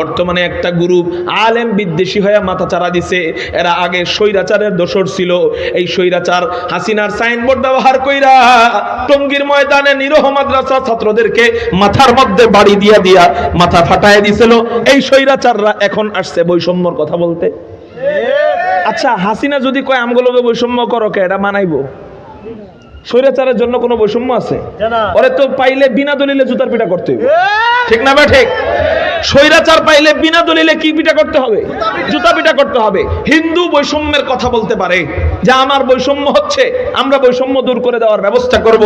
বর্তমানে একটা গ্রুপ আলেম বিদ্বেষী হয়ে মাথা চারা দিছে। এরা আগে স্বৈরাচারের দোসর ছিল। এই স্বৈরাচার হাসিনার সাইনবোর্ড ব্যবহার কইরা টঙ্গীর ময়দানে নিরহ মাদ্রাসা ছাত্রদেরকে মাথার মধ্যে বাড়ি দিয়া দিয়া মাথা ফাটায় দিছিল। এই স্বৈরাচাররা এখন আসছে বৈষম্যর কথা বলতে। আচ্ছা, হাসিনা যদি কয় আমগুলোকে বৈষম্য করো, কে এটা মানাইবো? স্বৈরাচারের জন্য কোনো বৈষম্য আছে? ওরে তো পাইলে বিনা দলিলে জুতার পিটা করতে হবে, ঠিক না? ঠিক। স্বৈরাচার পাইলে বিনা দলিলে কি পিটা করতে হবে? জুতা পিটা করতে হবে। হিন্দু বৈষম্যের কথা বলতে পারে যে আমার বৈষম্য হচ্ছে, আমরা বৈষম্য দূর করে দেওয়ার ব্যবস্থা করব।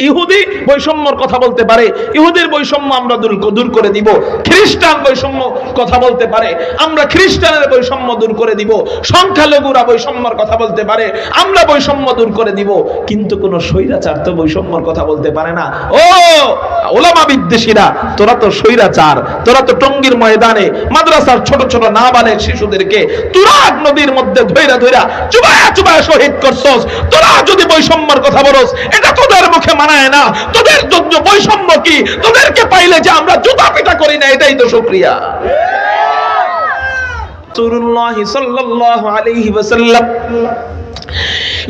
ইহুদি বৈষম্যর কথা বলতে পারে, ইহুদির বৈষম্য আমরা দূর করে দিব। খ্রিস্টান বৈষম্য কথা বলতে পারে, আমরা খ্রিস্টানের বৈষম্য দূর করে দিব। সংখ্যালঘুরা বৈষম্যর কথা বলতে পারে, আমরা বৈষম্য দূর করে দিব। কিন্তু কোন স্বৈরাচার তো বৈষম্যর কথা বলতে পারে না। ও ওলামা বিদ্বেষীরা, তোরা তো স্বৈরাচার। তোরা তো টঙ্গীর ময়দানে মাদ্রাসার ছোট ছোট নাবালেগ শিশুদেরকে তুরাগ নদীর মধ্যে ধইরা ধইরা চুবায়া চুবায়া শহীদ করছস। তোরা যদি বৈষম্যের কথা বলস, এটা তোদের মুখে মানায় না। তোদের যোগ্য বৈষম্য কি? তোদেরকে পাইলে যে আমরা জুতা পিটা করি না, এটাই তো শুকরিয়া। রাসূলুল্লাহ সাল্লাল্লাহু আলাইহি ওয়াসাল্লাম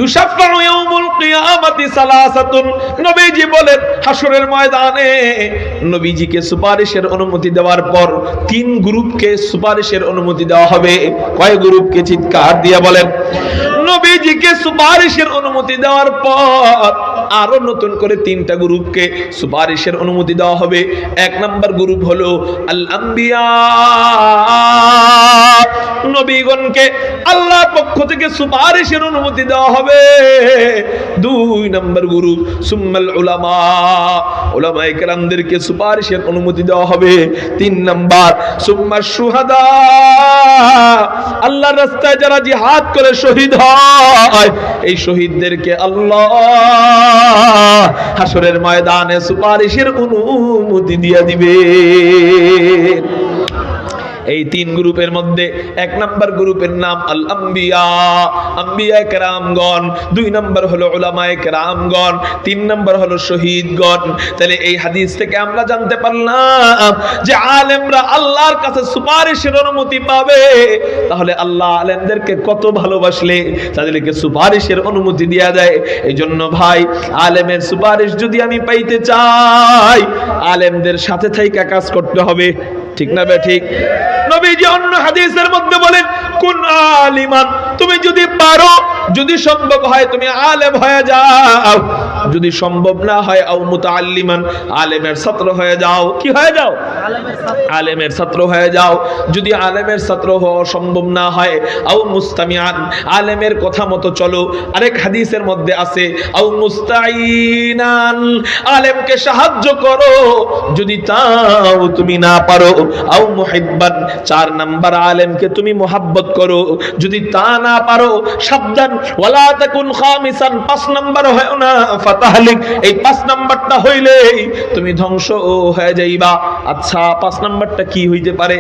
ইউশাফাউ ইয়াউমুল কিয়ামাতি সালাসাতুন, নবীজি বলেন হাসরের ময়দানে নবীজিকে সুপারিশের অনুমতি দেওয়ার পর তিন গ্রুপকে সুপারিশের অনুমতি দেওয়া হবে। কয় গ্রুপকে? চিৎকার দিয়ে বলেন। নবীজিকে সুপারিশের অনুমতি দেওয়ার পর আরো নতুন করে তিনটা গ্রুপকে সুপারিশের অনুমতি দেওয়া হবে। এক নাম্বার গ্রুপ হলো আল আম্বিয়া, নবীগণকে আল্লাহর পক্ষ থেকে সুপারিশের অনুমতি দেওয়া হবে। দুই নাম্বার গ্রুপ সুম্মাল উলামা, উলামায়ে কেরামদেরকে সুপারিশের অনুমতি দেওয়া হবে। তিন নাম্বার সুম্মাশ শুহাদা, আল্লাহর রাস্তায় যারা জিহাদ করে শহীদ হয়, এই শহীদদেরকে আল্লাহ হাসরের ময়দানে সুপারিশের অনুমতি দিয়ে দিবে। এই তিন গ্রুপের মধ্যে এক নাম্বার গ্রুপের নাম আল আম্বিয়া, আম্বিয়া কেরামগণ। দুই নাম্বার হলো উলামায়ে কেরামগণ, তিন নাম্বার হলো শহীদগণ। তাহলে এই হাদিস থেকে আমরা জানতে পারলাম যে আলেমরা আল্লাহর কাছে সুপারিশের অনুমতি পাবে। তাহলে আল্লাহ আলেমদেরকে কত ভালোবাসলে তাদেরকে সুপারিশের অনুমতি দেয়া যায়। এই জন্য ভাই, আলেমের সুপারিশ যদি আমি পাইতে চাই, আলেমদের সাথে থাইকা কাজ করতে হবে, ঠিক না? ঠিক। নবীজি অন্য হাদিসের মধ্যে বলেন কুন আলিমান, তুমি যদি পারো, যদি সম্ভব হয় তুমি আলেম হয়ে যাও। যদি সম্ভব না হয় আও মুতাআল্লিমান, আলেমের ছাত্র হয়ে যাও। কি হয়ে যাও? আলেমের ছাত্র হয়ে যাও। যদি আলেমের ছাত্র হওয়া সম্ভব না হয় আও মুস্তামিআন, আলেমের কথা মতো চলো। আরেক হাদিসের মধ্যে আছে আও মুস্তাঈনান, আলেমকে সাহায্য করো। যদি তাও তুমি না পারো আও মুহিব্বান, চার নাম্বার আলেমকে তুমি মোহাব্বত করো। যদি তা না পারো, সাবধান ওয়ালা তাকুন খামিসান, পাঁচ নাম্বার হয় না ফাতাহলিক, এই পাঁচ নাম্বারটা হইলেই তুমি ধ্বংস হয়ে যাইবা। আচ্ছা, পাঁচ নাম্বারটা কি হইতে পারে?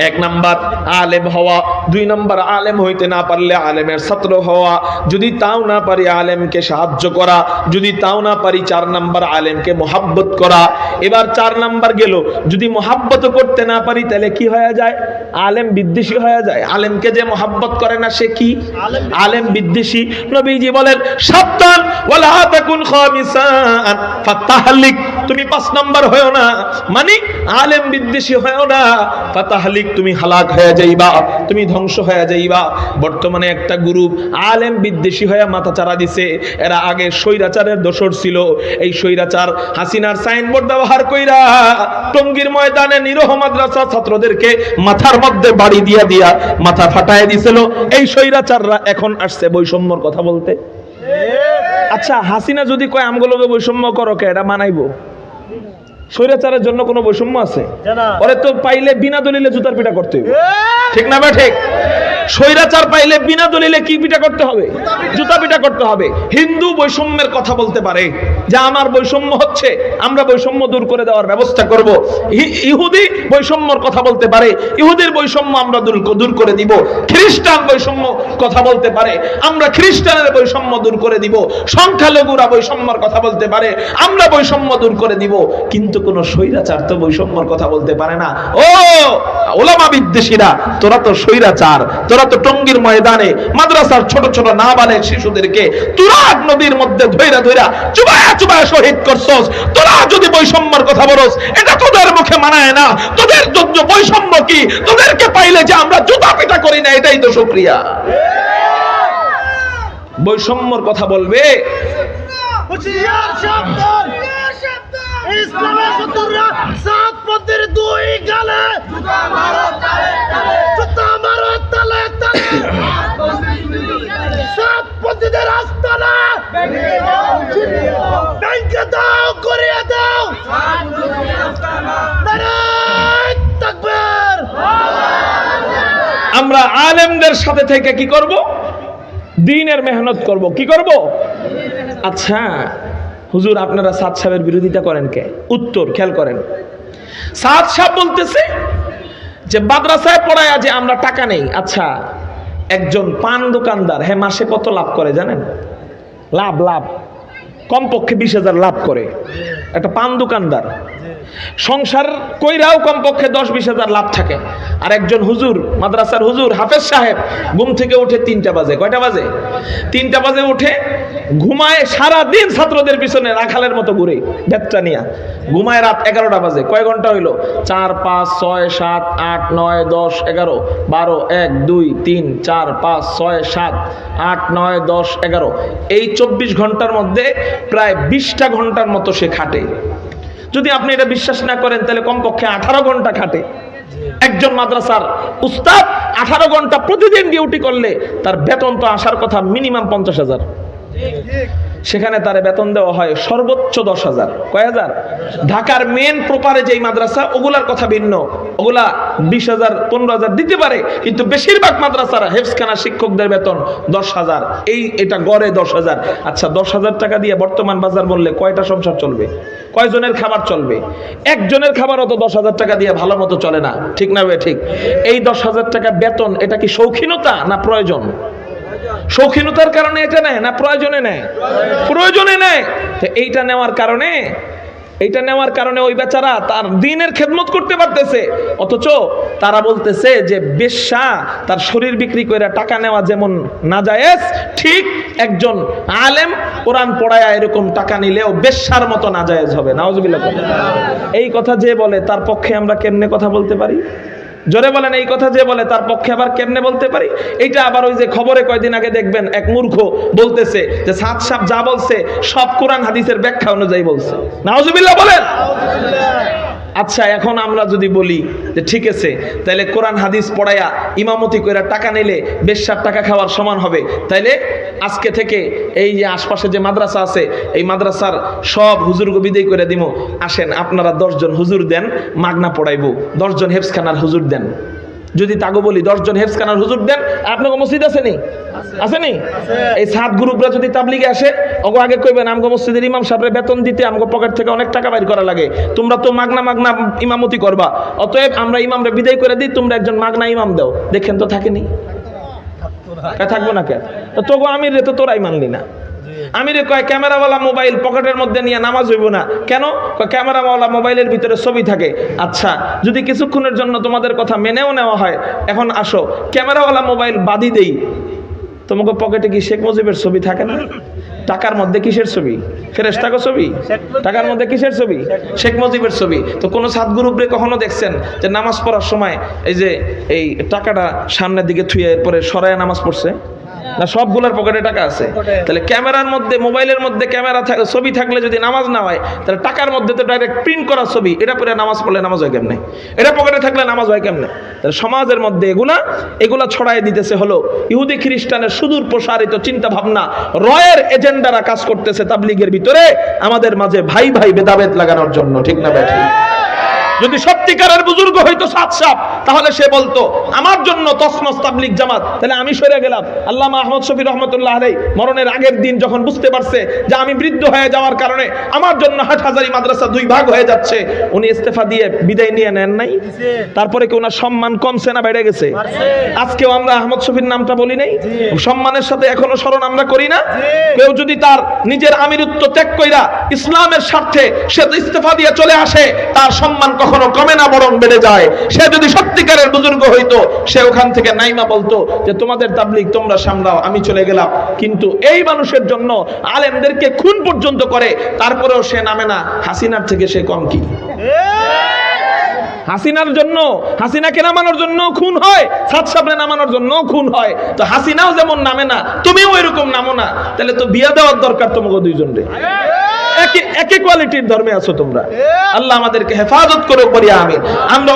এক নাম্বার আলেম হওয়া, দুই নাম্বার আলেম হইতে না পারলে আলেমের ছাত্র হওয়া, যদি তাও না পারি আলেমকে সাহায্য করা, যদি তাও না পারি চার নাম্বার আলেমকে মোহাব্বত করা। এবার চার নাম্বার গেল, যদি মোহাব্বত করতে না পারি তাহলে কি হয়ে যায়? আলেম বিদ্বেষী হয়ে যায়। আলেমকে যে মোহাব্বত করে না সে কি? আলেম বিদ্বেষী। নবীজি বলেন সাবধান ওয়ালা তাকুন খামিসান ফাতাহলিক, তুমি পাঁচ নাম্বার হয়ো না, মানে আলেম বিদ্বেষী হয়ো না। ফাতাহলিক, তুমি হালাক হয়ে যাইবা, তুমি ধ্বংস হয়ে যাইবা। বর্তমানে একটা গ্রুপ আলেম বিদ্বেষী হয়ে মাথা চারা দিছে। এরা আগে স্বৈরাচারের দোসর ছিল। এই স্বৈরাচার হাসিনার সাইনবোর্ড ব্যবহার কইরা টঙ্গীর ময়দানে নিরহ মাদ্রাসা ছাত্রদেরকে মাথার মধ্যে বাড়ি দিয়া দিয়া মাথা ফাটায় দিছিল। এই স্বৈরাচাররা এখন আসছে বৈষম্যর কথা বলতে। আচ্ছা, হাসিনা যদি কয় আমগুলোকে বৈষম্য করো, কে এটা মানাইবো? স্বৈরাচারের জন্য কোনো বৈষম্য আছে? ওরে তো পাইলে বিনা দলিলে জুতার পিটা করতে হবে, ঠিক না? ঠিক। স্বৈরাচার পাইলে বিনা দলিলে কি পিটা করতে হবে? জুতা পিটা করতে হবে। হিন্দু বৈষম্যের কথা বলতে পারে যে আমার বৈষম্য হচ্ছে, আমরা বৈষম্য দূর করে দেওয়ার ব্যবস্থা করব। ইহুদি বৈষম্যর কথা বলতে পারে, ইহুদির বৈষম্য আমরা দূর করে দিব। খ্রিস্টান বৈষম্য কথা বলতে পারে, আমরা খ্রিস্টানের বৈষম্য দূর করে দিব। সংখ্যালঘুরা বৈষম্যর কথা বলতে পারে, আমরা বৈষম্য দূর করে দিব। কিন্তু কোন স্বৈরাচার তো বৈষম্যর কথা বলতে পারে না। ও ওলামা বিদ্বেষীরা, তোরা তো স্বৈরাচার, তোরা তো টঙ্গীর ময়দানে মাদ্রাসার ছোট ছোট নাবালেগ শিশুদেরকে তুরাগ নদীর মধ্যে ধইরা ধইরা চুবায়া চুবায়া শহীদ করছস। তোরা যদি বৈষম্যের কথা বলস, এটা তোদের মুখে মানায় না। তোদের যোগ্য বৈষম্য কি? তোদেরকে পাইলে যে আমরা জুতা পিটা করি না, এটাই তো শুকরিয়া। বৈষম্যর কথা বলবে, ইসলামের শত্রুরা সাত পথের দুই গালে জুতা মারো তালে তালে, জুতা মারো তালে তালে, সাত পথের আস্তানা ভেঙে দাও, ভেঙে দাও, করিয়ে দাও, নারায়ে তাকবীর। আমরা আলেমদের সাথে থেকে কি করব? দ্বীনের মেহনত করব। কি করব? আচ্ছা হুজুর, আপনারা সাদ সাহেবের বিরোধিতা করেন কে? উত্তর খেয়াল করেন। সাদ সাহেব বলতেছে যে মাদ্রাসায় পড়ায় যে আমরা টাকা নেই। আচ্ছা, একজন পান দোকানদার হ্যাঁ মাসে কত লাভ করে জানেন? লাভ কমপক্ষে 20,000 লাভ করে একটা পান দোকানদার। সংসার কইরাও কমপক্ষে 10-20,000 লাভ থাকে। আর একজন হুজুর, মাদ্রাসার হুজুর হাফেজ সাহেব, ঘুম থেকে উঠে 3টা বাজে। কয়টা বাজে? 3টা বাজে উঠে ঘুমায়, সারা দিন ছাত্রদের পিছনে রাখালের মতো ঘুরে বেতটা নিয়া ঘুমায়। রাত 11টা বাজে। কয় ঘন্টা হইলো? 4, 5, 6, 7, 8, 9, 10, 11, 12, 1, 2, 3, 4, 5, 6, 7, 8, 9, 10, 11। এই 24 ঘন্টার মধ্যে প্রায় 20টা ঘন্টার মতো সে খাটে। যদি আপনি এটা বিশ্বাস না করেন তাহলে কমপক্ষে 18 ঘন্টা খাটে একজন মাদ্রাসার উস্তাদ। 18 ঘন্টা প্রতিদিন ডিউটি করলে তার বেতন তো আসার কথা মিনিমাম 50,000। সেখানে তার বেতন দেওয়া হয় সর্বোচ্চ 10,000। কয় হাজার? ঢাকার মেন প্রপারে যেই মাদ্রাসা, ওগুলার কথা ভিন্ন, ওগুলা 20,000 15,000 দিতে পারে। কিন্তু বেশিরভাগ মাদ্রাসার হেফজখানা শিক্ষকদের বেতন 10,000। এটা গড়ে 10,000। আচ্ছা, 10,000 টাকা দিয়ে বর্তমান বাজার বললে কয়টা সংসার চলবে? কয়জনের খাবার চলবে? একজনের খাবারও তো 10,000 টাকা দিয়ে ভালো মতো চলে না, ঠিক না ভাই? ঠিক। এই 10,000 টাকা বেতন, এটা কি শৌখিনতা না প্রয়োজন? শৌখিনতার কারণে এটা নেয় না প্রয়োজনে নেয়? প্রয়োজনে নেয়। তো এইটা নেওয়ার কারণে ওই বেচারা তার দ্বীনের খেদমত করতে পারতেছে। অথচ তারা বলতেছে যে বেশ্যা তার শরীর বিক্রি করে টাকা নেওয়া যেমন নাজায়েজ, ঠিক একজন আলেম কোরআন পড়ায়া এরকম টাকা নিলেও বেশ্যার মতো নাজায়েজ হবে। নাউজুবিল্লাহ। এই কথা যে বলে তার পক্ষে আমরা কেমনে কথা বলতে পারি? জোরে বলেন, এই কথা যে বলে তার পক্ষে আবার কেমনে বলতে পারি? এইটা আবার ওই যে খবরে কয়দিন আগে দেখবেন এক মূর্খ বলতেছে যে সাদ সাহেব যা বলছে সব কোরআন হাদিসের ব্যাখ্যা অনুযায়ী বলছে। নাউজুবিল্লাহ বলেন। আচ্ছা, এখন আমরা যদি বলি যে ঠিক আছে, তাহলে কোরআন হাদিস পড়ায়া ইমামতি কইরা টাকা নিলে বেশ্যার টাকা খাওয়ার সমান হবে, তাইলে আজকে থেকে এই যে আশপাশে যে মাদ্রাসা আছে এই মাদ্রাসার সব হুজুরকে বিদায় করে দিব। আসেন আপনারা 10 জন হুজুর দেন, মাগনা পড়াইবো। 10 জন হেফজখানার হুজুর দেন। যদি তাগো বলি 10 জন হেফজখানার হুজুর দেন, আপনাকে মসজিদ আসেনি? আসেনি? এই 7 গ্রুপরা যদি তাবলিগে আসে, ওগো আগে কইবেন আমগো মসজিদের ইমাম সাহেবের বেতন দিতে আমগো পকেট থেকে অনেক টাকা বাইর করা লাগে, তোমরা তো মাগনা ইমামতি করবা, অতএব আমরা ইমামরে বিদায় করে দিই, তোমরা একজন মাগনা ইমাম দাও। দেখেন তো থাকেনি? থাকবো না কেন? তোগো আমির রে তো তোরাই মানলি না। আমিরে কয় ক্যামেরাওয়ালা মোবাইল পকেটের মধ্যে নিয়ে নামাজ হইব না কেন? ক্যামেরাওয়ালা মোবাইলের ভিতরে ছবি থাকে। আচ্ছা, যদি কিছুক্ষণের জন্য তোমাদের কথা মেনেও নেওয়া হয়, এখন আসো ক্যামেরাওয়ালা মোবাইল বাদি দেই, তোমাকে পকেটে কি শেখ মুজিবের ছবি থাকে না? টাকার মধ্যে কিসের ছবি? ফেরেশতার ছবি। টাকার মধ্যে কিসের ছবি? শেখ মুজিবের ছবি। তো কোন সাদগুরুরে কখনো দেখছেন যে নামাজ পড়ার সময় এই যে এই টাকাটা সামনের দিকে থুয়ে এরপরে সরায়া নামাজ পড়ছে? না, সবগুলোর পকেটে টাকা আছে। তাহলে ক্যামেরার মধ্যে, মোবাইলের মধ্যে ক্যামেরা ছবি থাকলে যদি নামাজ না হয়, তাহলে টাকার মধ্যে তো ডাইরেক্ট প্রিন্ট করা ছবি, এটা পরে নামাজ পড়লে নামাজ হয় কেমনে? এটা পকেটে থাকলে নামাজ হয় কেমনে? তাহলে সমাজের মধ্যে এগুলা ছড়াই দিতেছে হলো ইহুদি খ্রিস্টানের সুদূর প্রসারিত চিন্তা ভাবনা। রয়ের এজেন্ডারা কাজ করতেছে তাবলিগের ভিতরে আমাদের মাঝে ভাই ভাই ভেদাভেদ লাগানোর জন্য, ঠিক না ভাই? যদি সত্যিকারের বুজুর্গ হইতো সাত সাপ, তাহলে সে বলতো আমার জন্য তসমস তাবলীগ জামাত, তাহলে আমি সরে গেলাম। আল্লামা আহমদ শফি রহমতুল্লাহ আলাইহি মরণের আগের দিন যখন বুঝতে পারছে যে আমি বৃদ্ধ হয়ে যাওয়ার কারণে আমার জন্য হাটহাজারী মাদ্রাসা দুই ভাগ হয়ে যাচ্ছে, উনি ইস্তেফা দিয়ে বিদায় নিয়ে নেন নাই? তারপরে কি ওনার সম্মান কমছে না বেড়ে গেছে? আজকেও আমরা আহমদ শফির নামটা বলি নাই, সম্মানের সাথে এখনো স্মরণ আমরা করি না? কেউ যদি তার নিজের আমিরত্ব ত্যাগ কইরা ইসলামের স্বার্থে সে ইস্তেফা দিয়ে চলে আসে, তার সম্মান কখনো কমে না, বরং বেড়ে যায়। সে যদি সত্যিকারের বুজুর্গ হইতো, সে ওখান থেকে নাইমা বলতো যে তোমাদের তাবলীগ তোমরা সামলাও, আমি চলে গেলাম। কিন্তু এই মানুষের জন্য আলেমদেরকে খুন পর্যন্ত করে, তারপরেও সে নামে না। হাসিনার থেকে সে কম কি? হাসিনার জন্য, হাসিনাকে নামানোর জন্য খুন হয়, সাত সামনে নামানোর জন্য খুন হয়। তো হাসিনাও যেমন নামে না, তুমিও এরকম নামো না। তাহলে তো বিয়া দেওয়ার দরকার তোমাকে দুইজনরে। একই কোয়ালিটির ধর্মে আছো তোমরা। আল্লাহ আমাদেরকে হেফাজত করো, পড়ি আমিন। আমরা